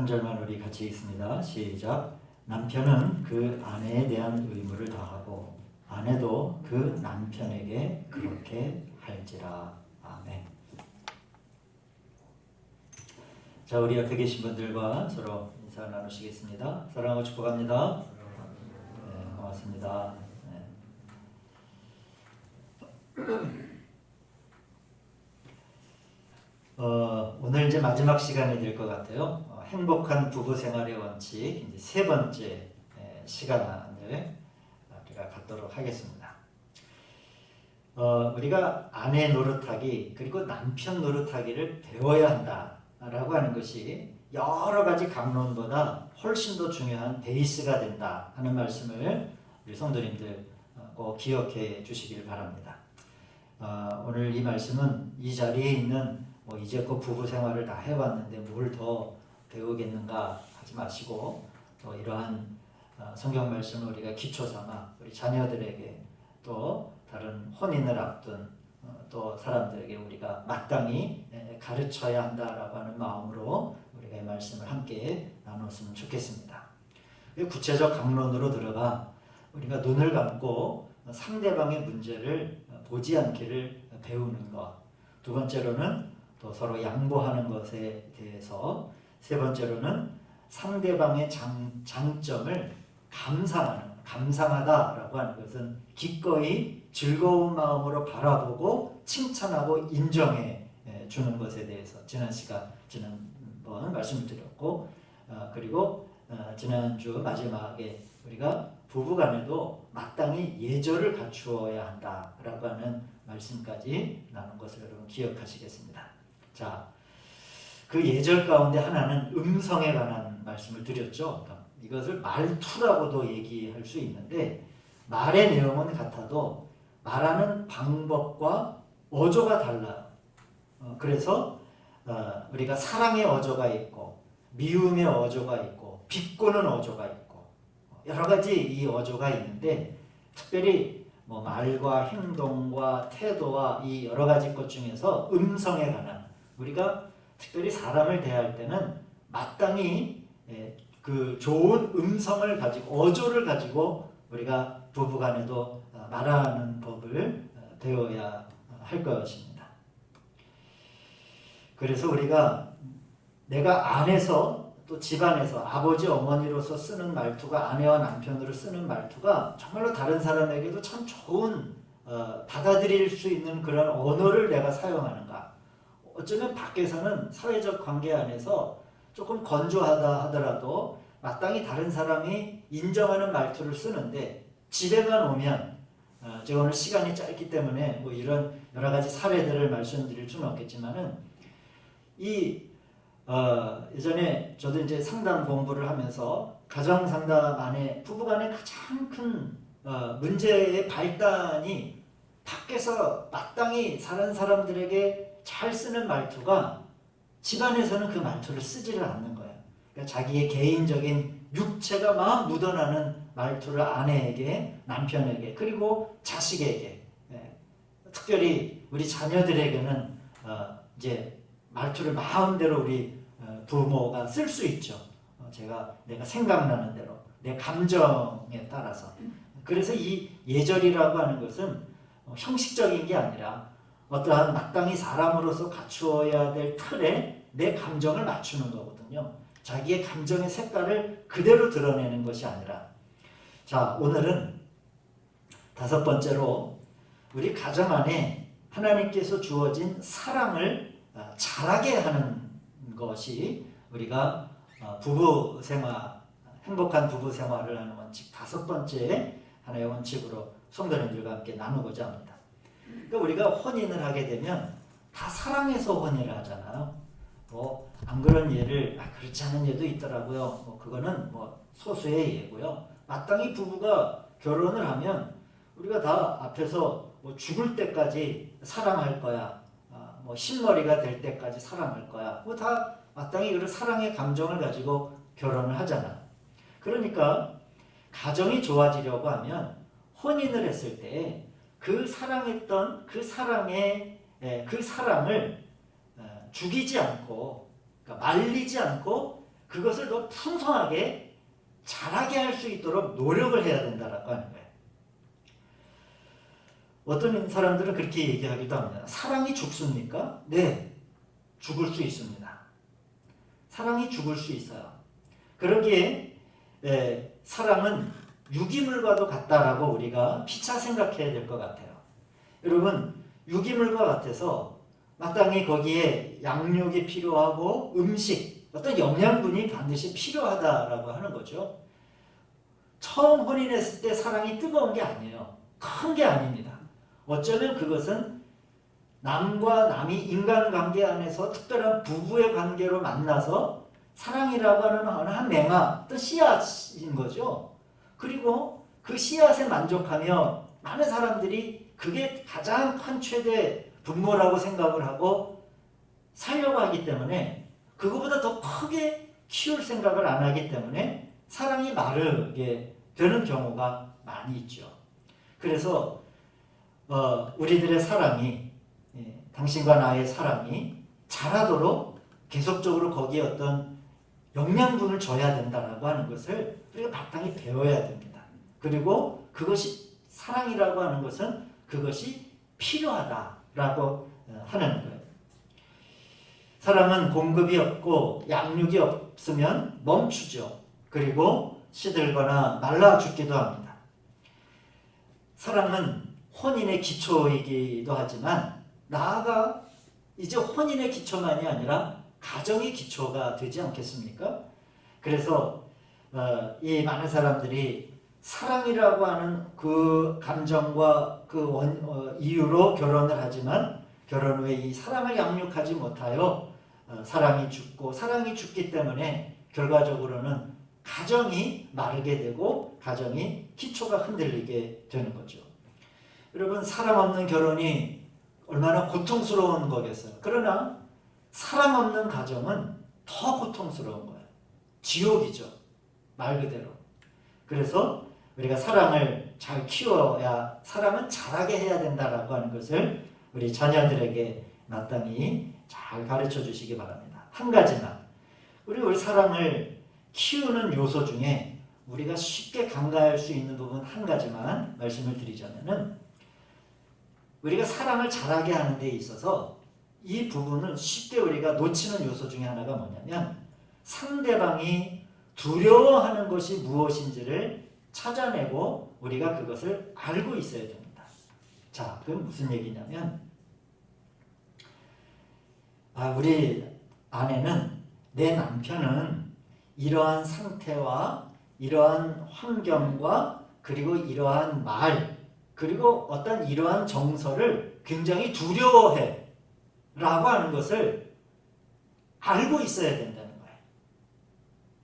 절만 우리 같이 읽습니다. 시작. 남편은 그 아내에 대한 의무를 다하고 아내도 그 남편에게 그렇게 할지라. 아멘. 자, 우리 옆에 계신 분들과 서로 인사 나누시겠습니다. 사랑하고 축복합니다. 네, 고맙습니다. 오늘 이제 마지막 시간이 될 것 같아요. 행복한 부부 생활의 원칙 이제 세 번째 시간을 우리가 갖도록 하겠습니다. 우리가 아내 노릇하기 그리고 남편 노릇하기를 배워야 한다라고 하는 것이 여러 가지 강론보다 훨씬 더 중요한 베이스가 된다 하는 말씀을 우리 성도님들 꼭 기억해 주시길 바랍니다. 오늘 이 말씀은 이 자리에 있는 이제껏 부부 생활을 다 해봤는데 뭘 더 배우겠는가 하지 마시고 또 이러한 성경 말씀을 우리가 기초 삼아 우리 자녀들에게 또 다른 혼인을 앞둔 또 사람들에게 우리가 마땅히 가르쳐야 한다라고 하는 마음으로 우리가 이 말씀을 함께 나눴으면 좋겠습니다. 구체적 강론으로 들어가 우리가 눈을 감고 상대방의 문제를 보지 않기를 배우는 것. 두 번째로는 또 서로 양보하는 것에 대해서, 세 번째로는 상대방의 장점을 감상하다라고 하는 것은 기꺼이 즐거운 마음으로 바라보고 칭찬하고 인정해 주는 것에 대해서 지난번 말씀을 드렸고, 그리고 지난주 마지막에 우리가 부부간에도 마땅히 예절을 갖추어야 한다라고 하는 말씀까지 나눈 것을 여러분 기억하시겠습니다. 자, 그 예절 가운데 하나는 음성에 관한 말씀을 드렸죠. 그러니까 이것을 말투라고도 얘기할 수 있는데 말의 내용은 같아도 말하는 방법과 어조가 달라요. 그래서 우리가 사랑의 어조가 있고 미움의 어조가 있고 비꼬는 어조가 있고 여러 가지 이 어조가 있는데 특별히 말과 행동과 태도와 이 여러 가지 것 중에서 음성에 관한 우리가 특별히 사람을 대할 때는 마땅히 그 좋은 음성을 가지고 어조를 가지고 우리가 부부간에도 말하는 법을 배워야 할 것입니다. 그래서 우리가 내가 안에서 또 집안에서 아버지 어머니로서 쓰는 말투가 아내와 남편으로 쓰는 말투가 정말로 다른 사람에게도 참 좋은 받아들일 수 있는 그런 언어를 내가 사용하는가. 어쩌면 밖에서는 사회적 관계 안에서 조금 건조하다 하더라도 마땅히 다른 사람이 인정하는 말투를 쓰는데 집에만 오면 제가 오늘 시간이 짧기 때문에 이런 여러 가지 사례들을 말씀드릴 수는 없겠지만은 예전에 저도 이제 상담 공부를 하면서 가정 상담 안에 부부간의 가장 큰 문제의 발단이 밖에서 마땅히 다른 사람들에게 잘 쓰는 말투가 집안에서는 그 말투를 쓰지를 않는 거예요. 그러니까 자기의 개인적인 육체가 막 묻어나는 말투를 아내에게, 남편에게, 그리고 자식에게, 특별히 우리 자녀들에게는 이제 말투를 마음대로 우리 부모가 쓸 수 있죠. 내가 생각나는 대로, 내 감정에 따라서. 그래서 이 예절이라고 하는 것은 형식적인 게 아니라 어떠한 마땅히 사람으로서 갖추어야 될 틀에 내 감정을 맞추는 거거든요. 자기의 감정의 색깔을 그대로 드러내는 것이 아니라. 자, 오늘은 다섯 번째로 우리 가정 안에 하나님께서 주어진 사랑을 잘하게 하는 것이 우리가 부부 생활, 행복한 부부 생활을 하는 원칙 다섯 번째 하나의 원칙으로 성도님들과 함께 나누고자 합니다. 그러니까 우리가 혼인을 하게 되면 다 사랑해서 혼인을 하잖아요. 안 그런 예를 그렇지 않은 예도 있더라고요. 그거는 소수의 예고요. 마땅히 부부가 결혼을 하면 우리가 다 앞에서 죽을 때까지 사랑할 거야. 흰머리가 될 때까지 사랑할 거야. 다 마땅히 그런 사랑의 감정을 가지고 결혼을 하잖아. 그러니까 가정이 좋아지려고 하면 혼인을 했을 때 그 사랑했던 그 사랑을 죽이지 않고, 그러니까 말리지 않고 그것을 더 풍성하게 잘하게 할 수 있도록 노력을 해야 된다라고 하는 거예요. 어떤 사람들은 그렇게 얘기하기도 합니다. 사랑이 죽습니까? 네, 죽을 수 있습니다. 사랑이 죽을 수 있어요. 그러기에 사랑은 유기물과도 같다라고 우리가 피차 생각해야 될 것 같아요. 여러분, 유기물과 같아서 마땅히 거기에 양육이 필요하고 음식, 어떤 영양분이 반드시 필요하다라고 하는 거죠. 처음 혼인했을 때 사랑이 뜨거운 게 아니에요. 큰 게 아닙니다. 어쩌면 그것은 남과 남이 인간관계 안에서 특별한 부부의 관계로 만나서 사랑이라고 하는 한 맹아, 어떤 씨앗인 거죠. 그리고 그 씨앗에 만족하며 많은 사람들이 그게 가장 큰 최대 분모라고 생각을 하고 살려고 하기 때문에 그거보다 더 크게 키울 생각을 안 하기 때문에 사랑이 마르게 되는 경우가 많이 있죠. 그래서 우리들의 사랑이, 당신과 나의 사랑이 자라도록 계속적으로 거기에 어떤 영양분을 줘야 된다라고 하는 것을 우리가 바탕에 배워야 됩니다. 그리고 그것이 사랑이라고 하는 것은 그것이 필요하다라고 하는 거예요. 사랑은 공급이 없고 양육이 없으면 멈추죠. 그리고 시들거나 말라 죽기도 합니다. 사랑은 혼인의 기초이기도 하지만 나아가 이제 혼인의 기초만이 아니라 가정의 기초가 되지 않겠습니까? 그래서 이 많은 사람들이 사랑이라고 하는 그 감정과 그 이유로 결혼을 하지만 결혼 후에 이 사랑을 양육하지 못하여 사랑이 죽고 사랑이 죽기 때문에 결과적으로는 가정이 마르게 되고 가정이 기초가 흔들리게 되는 거죠. 여러분, 사랑 없는 결혼이 얼마나 고통스러운 거겠어요. 그러나 사랑 없는 가정은 더 고통스러운 거예요. 지옥이죠. 말 그대로. 그래서 우리가 사랑을 잘 키워야 사랑은 잘하게 해야 된다라고 하는 것을 우리 자녀들에게 마땅히 잘 가르쳐 주시기 바랍니다. 한 가지만 우리 사랑을 키우는 요소 중에 우리가 쉽게 간과할 수 있는 부분 한 가지만 말씀을 드리자면은 우리가 사랑을 잘하게 하는 데 있어서 이 부분은 쉽게 우리가 놓치는 요소 중에 하나가 뭐냐면 상대방이 두려워하는 것이 무엇인지를 찾아내고 우리가 그것을 알고 있어야 됩니다. 자, 그건 무슨 얘기냐면 우리 아내는, 내 남편은 이러한 상태와 이러한 환경과 그리고 이러한 말 그리고 어떤 이러한 정서를 굉장히 두려워해 라고 하는 것을 알고 있어야 된다는 거예요.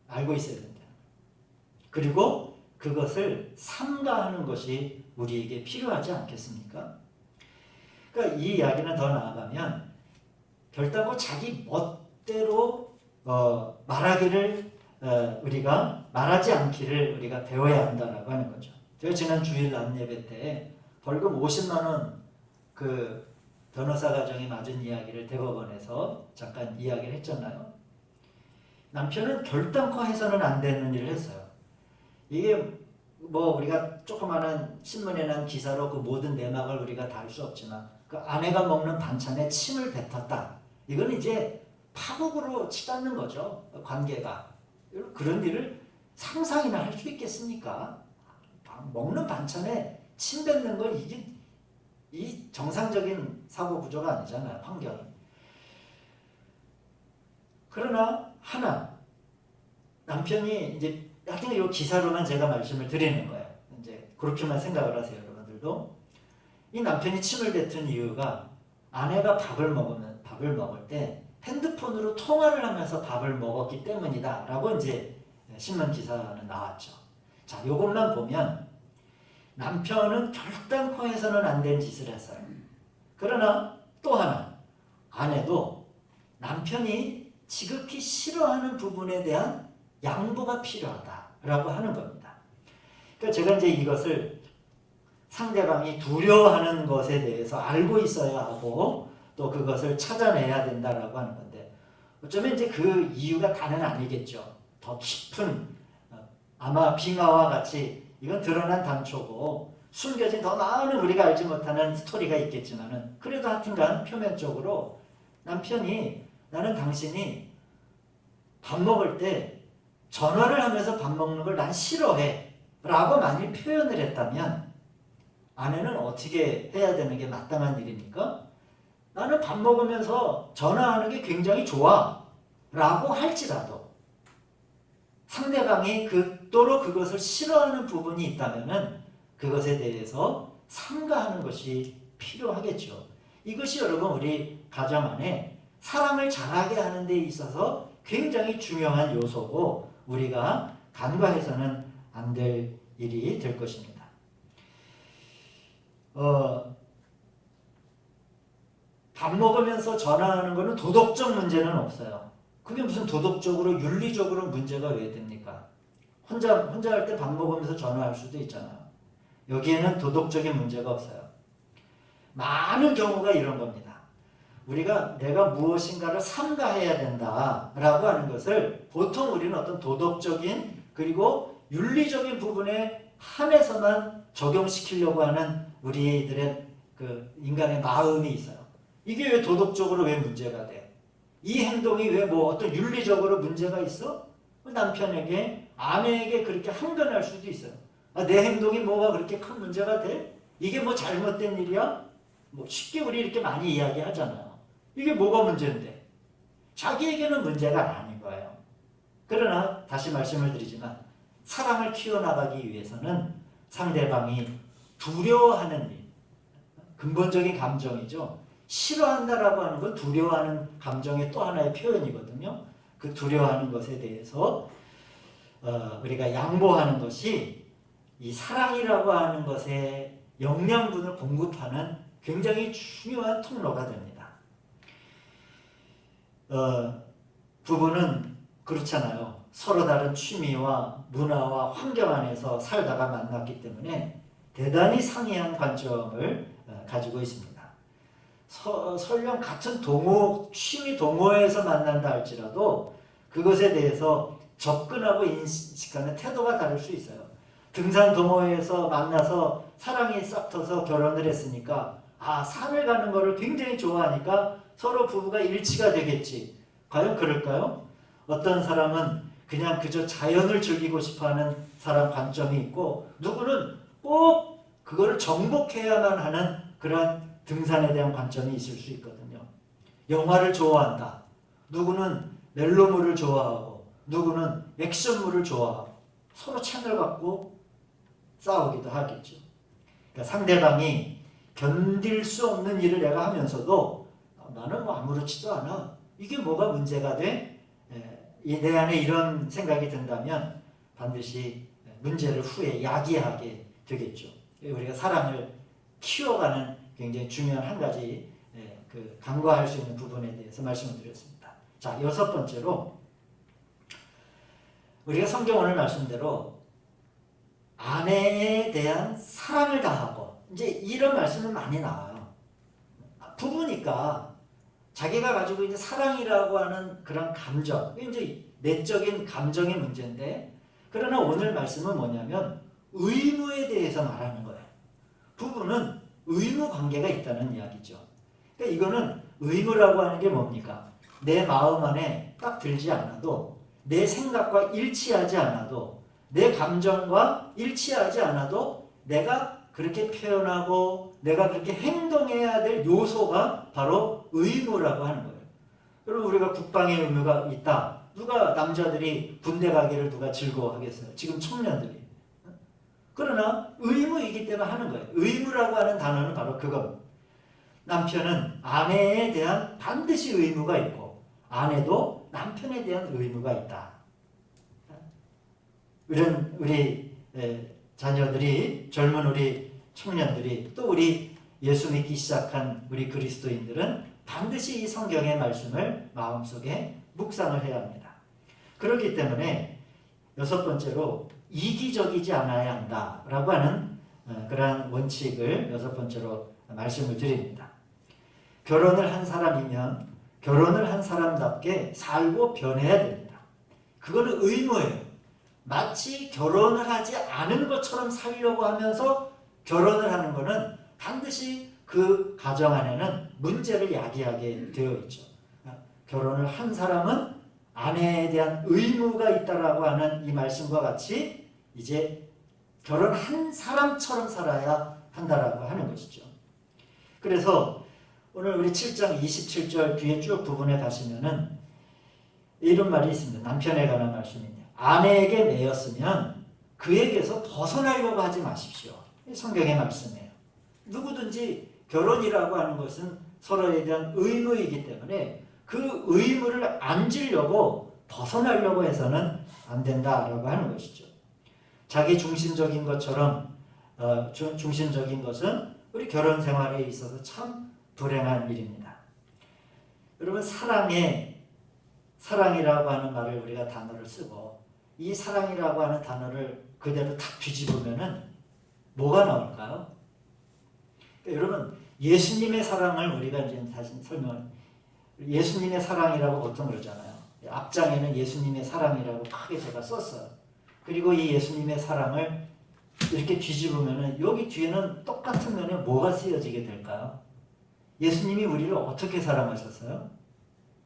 알고 있어야 된다는 거예요. 그리고 그것을 삼가하는 것이 우리에게 필요하지 않겠습니까? 그러니까 이 이야기는 더 나아가면 결단코 자기 멋대로 말하기를 우리가 말하지 않기를 우리가 배워야 한다라고 하는 거죠. 제가 지난 주일 낮예배 때 벌금 50만 원 그 변호사 가정이 맞은 이야기를 대법원에서 잠깐 이야기를 했잖아요. 남편은 결단코 해서는 안 되는 일을 했어요. 이게 뭐 우리가 조그마한 신문에 난 기사로 그 모든 내막을 우리가 다 알 수 없지만 그 아내가 먹는 반찬에 침을 뱉었다. 이건 이제 파국으로 치닫는 거죠. 관계가. 그런 일을 상상이나 할 수 있겠습니까? 먹는 반찬에 침 뱉는 건 이게 이 정상적인 사고 구조가 아니잖아요. 환경이. 그러나 하나 남편이 이제 하여튼 이 기사로만 제가 말씀을 드리는 거예요. 이제 그렇게만 생각을 하세요, 여러분들도. 이 남편이 침을 뱉은 이유가 아내가 밥을 먹을 때 핸드폰으로 통화를 하면서 밥을 먹었기 때문이다라고 이제 신문 기사는 나왔죠. 자, 이것만 보면 남편은 결단코 해서는 안 된 짓을 했어요. 그러나 또 하나, 아내도 남편이 지극히 싫어하는 부분에 대한 양보가 필요하다라고 하는 겁니다. 그러니까 제가 이제 이것을 상대방이 두려워하는 것에 대해서 알고 있어야 하고 또 그것을 찾아내야 된다라고 하는 건데 어쩌면 이제 그 이유가 다는 아니겠죠. 더 깊은 아마 빙하와 같이 이건 드러난 단초고 숨겨진 더 많은 우리가 알지 못하는 스토리가 있겠지만은 그래도 하여튼간 표면적으로 남편이 나는 당신이 밥 먹을 때 전화를 하면서 밥 먹는 걸 난 싫어해 라고 만일 표현을 했다면 아내는 어떻게 해야 되는 게 마땅한 일입니까? 나는 밥 먹으면서 전화하는 게 굉장히 좋아 라고 할지라도 상대방이 극도로 그것을 싫어하는 부분이 있다면 그것에 대해서 삼가하는 것이 필요하겠죠. 이것이 여러분 우리 가정 안에 사랑을 잘하게 하는 데 있어서 굉장히 중요한 요소고 우리가 간과해서는 안 될 일이 될 것입니다. 밥 먹으면서 전화하는 것은 도덕적 문제는 없어요. 그게 무슨 도덕적으로 윤리적으로 문제가 왜 됩니까? 혼자 할 때 밥 먹으면서 전화할 수도 있잖아요. 여기에는 도덕적인 문제가 없어요. 많은 경우가 이런 겁니다. 우리가 내가 무엇인가를 삼가해야 된다라고 하는 것을 보통 우리는 어떤 도덕적인 그리고 윤리적인 부분에 한해서만 적용시키려고 하는 우리들의 그 인간의 마음이 있어요. 이게 왜 도덕적으로 왜 문제가 돼? 이 행동이 왜 뭐 어떤 윤리적으로 문제가 있어? 남편에게 아내에게 그렇게 항변할 수도 있어요. 아, 내 행동이 뭐가 그렇게 큰 문제가 돼? 이게 뭐 잘못된 일이야? 뭐 쉽게 우리 이렇게 많이 이야기하잖아요. 이게 뭐가 문제인데? 자기에게는 문제가 아닌 거예요. 그러나 다시 말씀을 드리지만 사랑을 키워나가기 위해서는 상대방이 두려워하는 일, 근본적인 감정이죠. 싫어한다라고 하는 건 두려워하는 감정의 또 하나의 표현이거든요. 그 두려워하는 것에 대해서 우리가 양보하는 것이 이 사랑이라고 하는 것의 영양분을 공급하는 굉장히 중요한 통로가 됩니다. 부부는 그렇잖아요. 서로 다른 취미와 문화와 환경 안에서 살다가 만났기 때문에 대단히 상이한 관점을 가지고 있습니다. 설령 같은 취미 동호회에서 만난다 할지라도 그것에 대해서 접근하고 인식하는 태도가 다를 수 있어요. 등산 동호회에서 만나서 사랑이 싹 터서 결혼을 했으니까 산을 가는 거를 굉장히 좋아하니까 서로 부부가 일치가 되겠지. 과연 그럴까요? 어떤 사람은 그냥 그저 자연을 즐기고 싶어하는 사람 관점이 있고 누구는 꼭 그거를 정복해야만 하는 그런 등산에 대한 관점이 있을 수 있거든요. 영화를 좋아한다. 누구는 멜로물을 좋아하고 누구는 액션물을 좋아하고 서로 창을 갖고 싸우기도 하겠죠. 그러니까 상대방이 견딜 수 없는 일을 내가 하면서도 나는 뭐 아무렇지도 않아. 이게 뭐가 문제가 돼? 내 안에 이런 생각이 든다면 반드시 문제를 후에 야기하게 되겠죠. 우리가 사랑을 키워가는 굉장히 중요한 한 가지 간과할 수 있는 부분에 대해서 말씀을 드렸습니다. 자, 6번째로 우리가 성경 오늘 말씀대로 아내에 대한 사랑을 다하고 이제 이런 말씀은 많이 나와요. 부부니까 자기가 가지고 있는 사랑이라고 하는 그런 감정, 이제 내적인 감정의 문제인데 그러나 오늘 말씀은 뭐냐면 의무에 대해서 말하는 거예요. 부부는 의무 관계가 있다는 이야기죠. 그러니까 이거는 의무라고 하는 게 뭡니까? 내 마음 안에 딱 들지 않아도 내 생각과 일치하지 않아도 내 감정과 일치하지 않아도 내가 그렇게 표현하고 내가 그렇게 행동해야 될 요소가 바로 의무라고 하는 거예요. 여러분 우리가 국방의 의무가 있다. 누가 남자들이 군대 가기를 누가 즐거워하겠어요? 지금 청년들이. 그러나 의무이기 때문에 하는 거예요. 의무라고 하는 단어는 바로 그겁니다. 남편은 아내에 대한 반드시 의무가 있고 아내도 남편에 대한 의무가 있다. 이런 우리 자녀들이 젊은 우리 청년들이 또 우리 예수 믿기 시작한 우리 그리스도인들은 반드시 이 성경의 말씀을 마음속에 묵상을 해야 합니다. 그렇기 때문에 6번째로 이기적이지 않아야 한다라고 하는 그러한 원칙을 6번째로 말씀을 드립니다. 결혼을 한 사람이면 결혼을 한 사람답게 살고 변해야 됩니다. 그거는 의무예요. 마치 결혼을 하지 않은 것처럼 살려고 하면서 결혼을 하는 것은 반드시 그 가정 안에는 문제를 야기하게 되어 있죠. 결혼을 한 사람은 아내에 대한 의무가 있다라고 하는 이 말씀과 같이 이제 결혼한 사람처럼 살아야 한다라고 하는 것이죠. 그래서 오늘 우리 7장 27절 뒤에 쭉 부분에 가시면은 이런 말이 있습니다. 남편에 관한 말씀인데 아내에게 매였으면 그에게서 벗어나려고 하지 마십시오. 성경의 말씀이에요. 누구든지 결혼이라고 하는 것은 서로에 대한 의무이기 때문에 그 의무를 안 지려고 벗어나려고 해서는 안 된다라고 하는 것이죠. 자기 중심적인 것처럼 중심적인 것은 우리 결혼 생활에 있어서 참 불행한 일입니다. 여러분 사랑이라고 하는 말을 우리가 단어를 쓰고 이 사랑이라고 하는 단어를 그대로 탁 뒤집으면은 뭐가 나올까요? 그러니까 여러분 예수님의 사랑을 우리가 이제 다시 예수님의 사랑이라고 보통 그러잖아요. 앞장에는 예수님의 사랑이라고 크게 제가 썼어요. 그리고 이 예수님의 사랑을 이렇게 뒤집으면은 여기 뒤에는 똑같은 면에 뭐가 쓰여지게 될까요? 예수님이 우리를 어떻게 사랑하셨어요?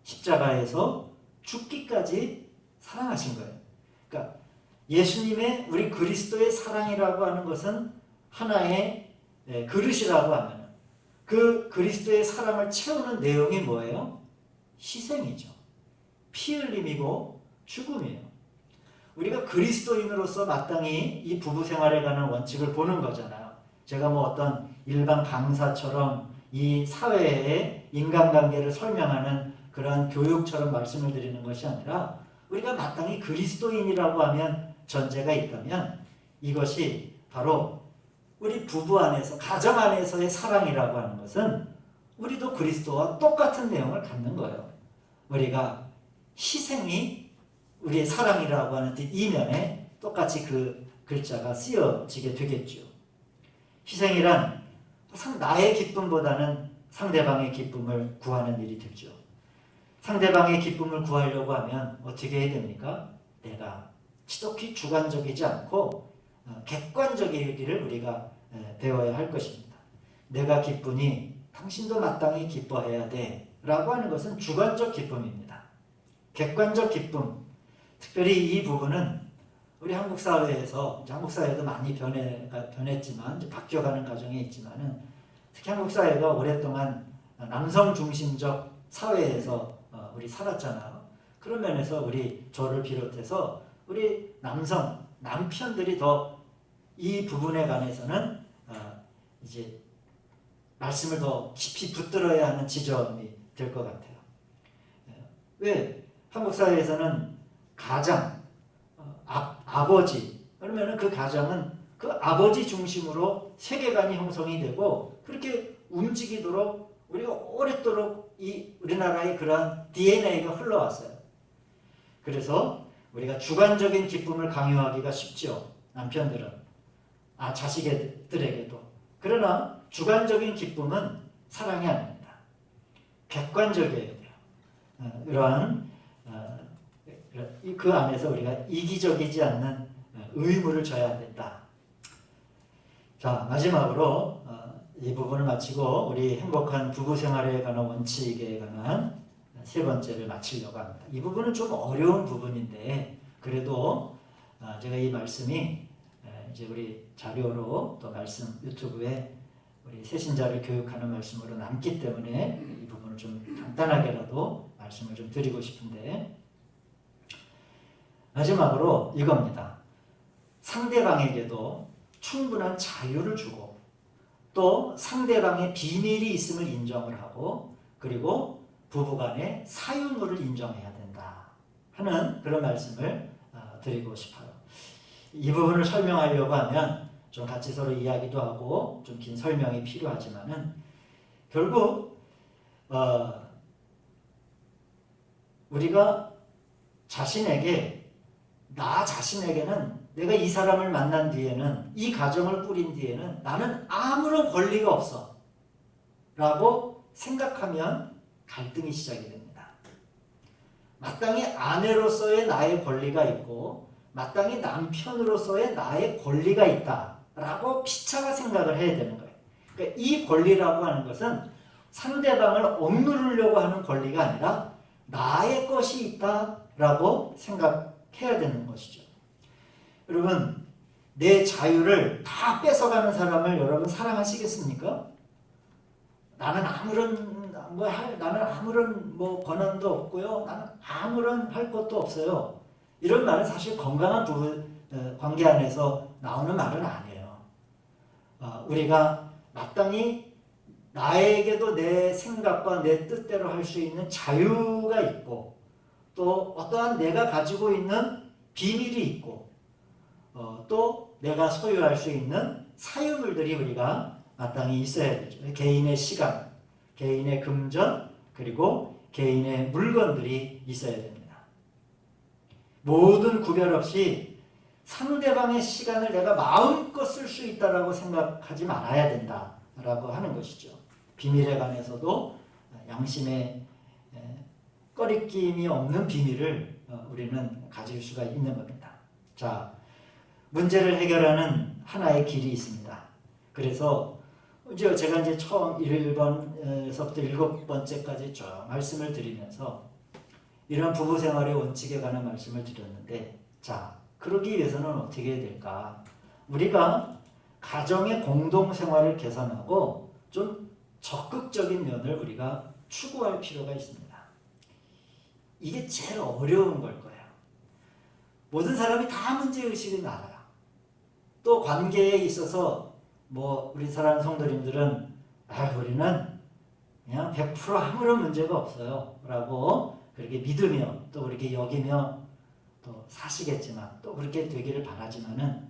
십자가에서 죽기까지 사랑하신 거예요. 그러니까 예수님의 우리 그리스도의 사랑이라고 하는 것은 하나의 그릇이라고 하면 그 그리스도의 사랑을 채우는 내용이 뭐예요? 희생이죠. 피 흘림이고 죽음이에요. 우리가 그리스도인으로서 마땅히 이 부부 생활에 관한 원칙을 보는 거잖아요. 제가 뭐 어떤 일반 강사처럼 이 사회의 인간관계를 설명하는 그런 교육처럼 말씀을 드리는 것이 아니라 우리가 마땅히 그리스도인이라고 하면 전제가 있다면 이것이 바로 우리 부부 안에서 가정 안에서의 사랑이라고 하는 것은 우리도 그리스도와 똑같은 내용을 갖는 거예요. 우리가 희생이 우리의 사랑이라고 하는 뜻 이면에 똑같이 그 글자가 쓰여지게 되겠죠. 희생이란 나의 기쁨보다는 상대방의 기쁨을 구하는 일이 되죠. 상대방의 기쁨을 구하려고 하면 어떻게 해야 됩니까? 내가 지독히 주관적이지 않고 객관적이기를 우리가 배워야 할 것입니다. 내가 기쁘니 당신도 마땅히 기뻐해야 돼 라고 하는 것은 주관적 기쁨입니다. 객관적 기쁨, 특별히 이 부분은 우리 한국 사회에서 한국 사회도 많이 변했지만 바뀌어가는 과정에 있지만은 특히 한국 사회가 오랫동안 남성 중심적 사회에서 우리 살았잖아요. 그런 면에서 저를 비롯해서 우리 남편들이 더 이 부분에 관해서는 이제 말씀을 더 깊이 붙들어야 하는 지점이 될 것 같아요. 왜 한국 사회에서는 가장 아버지 그러면은 그 가정은 그 아버지 중심으로 세계관이 형성이 되고 그렇게 움직이도록 우리가 오랫도록 이 우리나라의 그러한 DNA가 흘러왔어요. 그래서 우리가 주관적인 기쁨을 강요하기가 쉽죠. 남편들은 자식들에게도. 그러나 주관적인 기쁨은 사랑이 아닙니다. 객관적이어야 돼요. 이러한 그 안에서 우리가 이기적이지 않는 의무를 져야 된다. 자, 마지막으로 이 부분을 마치고 우리 행복한 부부 생활에 관한 원칙에 관한 세 번째를 마치려고 합니다. 이 부분은 좀 어려운 부분인데 그래도 제가 이 말씀이 이제 우리 자료로 또 말씀 유튜브에 우리 새신자를 교육하는 말씀으로 남기 때문에 이 부분을 좀 간단하게라도 말씀을 좀 드리고 싶은데 마지막으로 이겁니다. 상대방에게도 충분한 자유를 주고 또 상대방의 비밀이 있음을 인정을 하고 그리고 부부간의 사유물을 인정해야 된다 하는 그런 말씀을 드리고 싶어요. 이 부분을 설명하려고 하면 좀 같이 서로 이야기도 하고 좀 긴 설명이 필요하지만은 결국 우리가 나 자신에게는 내가 이 사람을 만난 뒤에는 이 가정을 꾸린 뒤에는 나는 아무런 권리가 없어 라고 생각하면 갈등이 시작이 됩니다. 마땅히 아내로서의 나의 권리가 있고 마땅히 남편으로서의 나의 권리가 있다라고 피차가 생각을 해야 되는 거예요. 그러니까 이 권리라고 하는 것은 상대방을 억누르려고 하는 권리가 아니라 나의 것이 있다라고 생각해야 되는 것이죠. 여러분, 내 자유를 다 뺏어가는 사람을 여러분 사랑하시겠습니까? 나는 아무런 권한도 없고요. 나는 아무런 할 것도 없어요. 이런 말은 사실 건강한 부부 관계 안에서 나오는 말은 아니에요. 우리가 마땅히 나에게도 내 생각과 내 뜻대로 할 수 있는 자유가 있고 또 어떠한 내가 가지고 있는 비밀이 있고 또 내가 소유할 수 있는 사유물들이 우리가 마땅히 있어야 되죠. 개인의 시간, 개인의 금전, 그리고 개인의 물건들이 있어야 됩니다. 모든 구별 없이 상대방의 시간을 내가 마음껏 쓸 수 있다라고 생각하지 말아야 된다라고 하는 것이죠. 비밀에 관해서도 양심에 꺼리낌이 없는 비밀을 우리는 가질 수가 있는 겁니다. 자, 문제를 해결하는 하나의 길이 있습니다. 그래서 제가 처음 1번서부터 7번째까지 쭉 말씀을 드리면서 이런 부부 생활의 원칙에 관한 말씀을 드렸는데, 자, 그러기 위해서는 어떻게 해야 될까? 우리가 가정의 공동 생활을 개선하고 좀 적극적인 면을 우리가 추구할 필요가 있습니다. 이게 제일 어려운 걸 거예요. 모든 사람이 다 문제의식이 많아요. 또 관계에 있어서 우리 사랑하는 성도님들은 우리는 그냥 100% 아무런 문제가 없어요 라고 그렇게 믿으며 또 그렇게 여기며 또 사시겠지만 또 그렇게 되기를 바라지만은,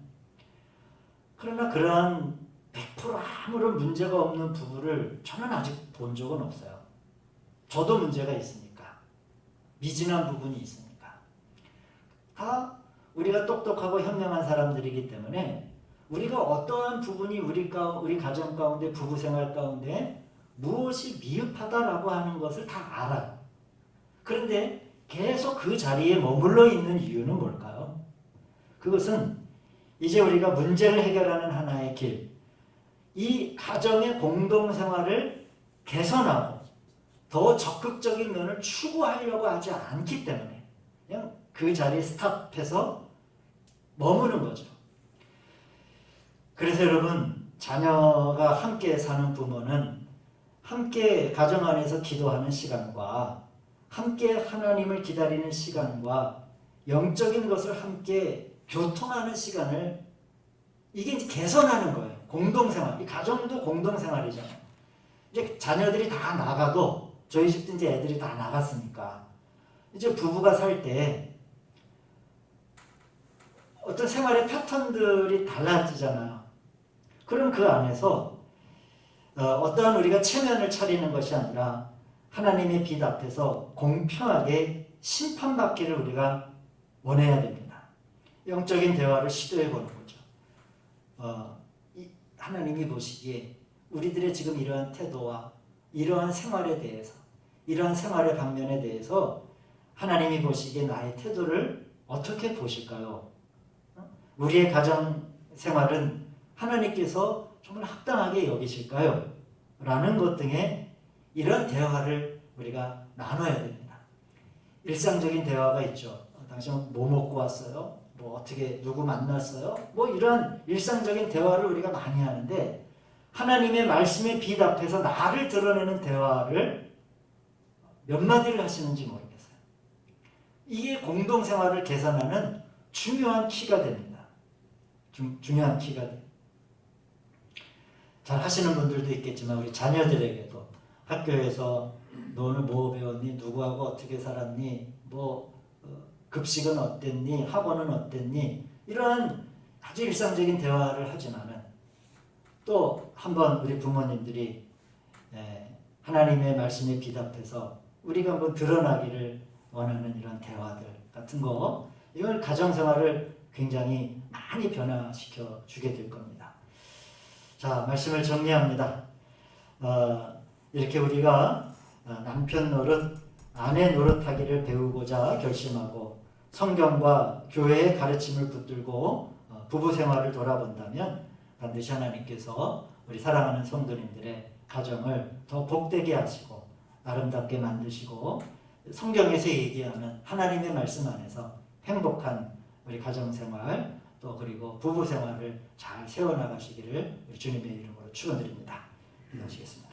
그러나 그러한 100% 아무런 문제가 없는 부부를 저는 아직 본 적은 없어요. 저도 문제가 있으니까, 미진한 부분이 있으니까. 다 우리가 똑똑하고 현명한 사람들이기 때문에 우리가 어떠한 부분이 우리 가정 가운데, 부부 생활 가운데 무엇이 미흡하다라고 하는 것을 다 알아요. 그런데 계속 그 자리에 머물러 있는 이유는 뭘까요? 그것은 이제 우리가 문제를 해결하는 하나의 길, 이 가정의 공동생활을 개선하고 더 적극적인 면을 추구하려고 하지 않기 때문에 그냥 그 자리에 스탑해서 머무는 거죠. 그래서 여러분, 자녀가 함께 사는 부모는 함께 가정 안에서 기도하는 시간과 함께 하나님을 기다리는 시간과 영적인 것을 함께 교통하는 시간을 이게 이제 개선하는 거예요. 공동생활. 이 가정도 공동생활이잖아요. 이제 자녀들이 다 나가도, 저희 집도 이제 애들이 다 나갔으니까 이제 부부가 살 때 어떤 생활의 패턴들이 달라지잖아요. 그럼 그 안에서 어떠한 우리가 체면을 차리는 것이 아니라 하나님의 빛 앞에서 공평하게 심판받기를 우리가 원해야 됩니다. 영적인 대화를 시도해 보는 거죠. 하나님이 보시기에 우리들의 지금 이러한 태도와 이러한 생활에 대해서, 이러한 생활의 방면에 대해서 하나님이 보시기에 나의 태도를 어떻게 보실까요? 우리의 가정 생활은 하나님께서 정말 합당하게 여기실까요? 라는 것 등의 이런 대화를 우리가 나눠야 됩니다. 일상적인 대화가 있죠. 당신 뭐 먹고 왔어요? 어떻게 누구 만났어요? 이런 일상적인 대화를 우리가 많이 하는데, 하나님의 말씀의 빛 앞에서 나를 드러내는 대화를 몇 마디를 하시는지 모르겠어요. 이게 공동생활을 개선하는 중요한 키가 됩니다. 중요한 키가 됩니다. 잘 하시는 분들도 있겠지만 우리 자녀들에게도 학교에서 너 오늘 뭐 배웠니? 누구하고 어떻게 살았니? 급식은 어땠니? 학원은 어땠니? 이러한 아주 일상적인 대화를 하지만은 또 한번 우리 부모님들이 하나님의 말씀에 빛 앞에서 우리가 한번 드러나기를 원하는 이런 대화들 같은 거, 이걸 가정생활을 굉장히 많이 변화시켜 주게 될 겁니다. 자, 말씀을 정리합니다. 이렇게 우리가 남편 노릇, 아내 노릇하기를 배우고자 결심하고 성경과 교회의 가르침을 붙들고 부부 생활을 돌아본다면 반드시 하나님께서 우리 사랑하는 성도님들의 가정을 더 복되게 하시고 아름답게 만드시고 성경에서 얘기하는 하나님의 말씀 안에서 행복한 우리 가정생활 또 그리고 부부 생활을 잘 세워나가시기를 우리 주님의 이름으로 축원드립니다. 기도하시겠습니다.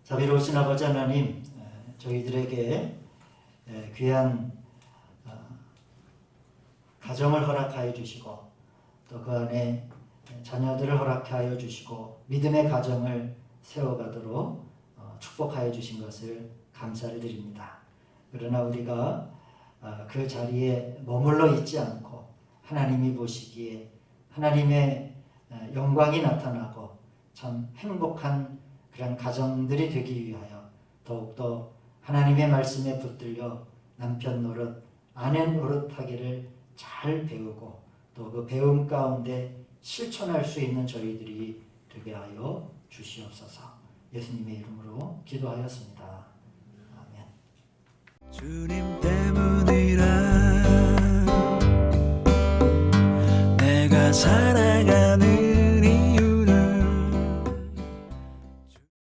자비로우신 아버지 하나님, 저희들에게 귀한 가정을 허락하여 주시고 또 그 안에 자녀들을 허락하여 주시고 믿음의 가정을 세워가도록 축복하여 주신 것을 감사를 드립니다. 그러나 우리가 그 자리에 머물러 있지 않고 하나님이 보시기에 하나님의 영광이 나타나고 참 행복한 그런 가정들이 되기 위하여 더욱더 하나님의 말씀에 붙들려 남편 노릇, 아내 노릇하기를 잘 배우고 또 그 배움 가운데 실천할 수 있는 저희들이 되게 하여 주시옵소서. 예수님의 이름으로 기도하였습니다. 아멘. 주님 때문이라 내가 살아